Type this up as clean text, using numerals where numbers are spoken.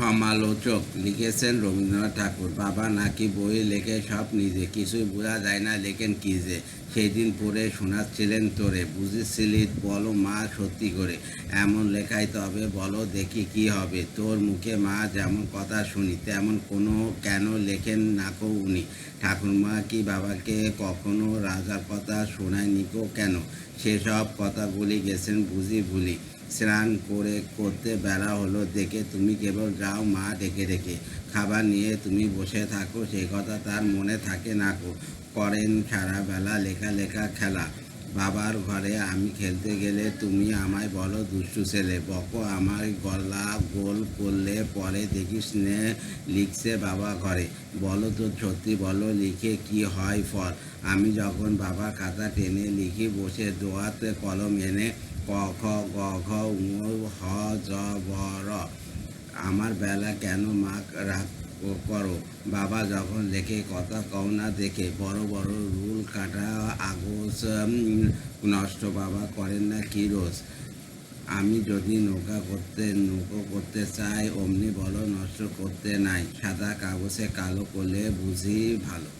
সমালোচক লিখেছেন রবীন্দ্রনাথ ঠাকুর। বাবা নাকি বই লেখে সব নিজে, কিছুই বোঝা যায় না লেখেন কী যে। সেদিন পড়ে শোনাচ্ছিলেন তোরে, বুঝেছিলি বলো মা সত্যি করে। এমন লেখাই তবে বলো দেখি কি হবে। তোর মুখে মা যেমন কথা শুনি, তেমন কোনো কেন লেখেন নাকো উনি। ঠাকুরমা কি বাবাকে কখনো রাজার কথা শোনায়নিকো কেন? সেসব কথাগুলি গেছেন বুঝি ভুলি। স্নান করতে বেলা হলো দেখে তুমি কেবল যাও মা ডেকে ডেকে। খাবার নিয়ে তুমি বসে থাকো, সে কথা তার মনে থাকে না কো। করেন সারা বেলা লেখা লেখা খেলা। বাবার ঘরে আমি খেলতে গেলে তুমি আমায় বলো দুষ্টু ছেলে। বকো আমার গলা গোল করলে পরে দেখিস নে লিখছে বাবা ঘরে। বলো তো সত্যি বলো লিখে কি হয় ফল। আমি যখন বাবার খাতা টেনে লিখি বসে দোয়াতে কলম এনে, ক খ গ ঘ ঙ হ য ব র। আমার বেলা কেন মা রাগ করো? বাবা যখন লেখে কথা কও না দেখে। বড় বড় রুল কাটা আগোজ নষ্ট বাবা করেন না কি রোজ। আমি যদি নৌকো করতে চাই অমনি বলো নষ্ট করতে নাই। সাদা কাগজে কালো করলে বুঝি ভালো।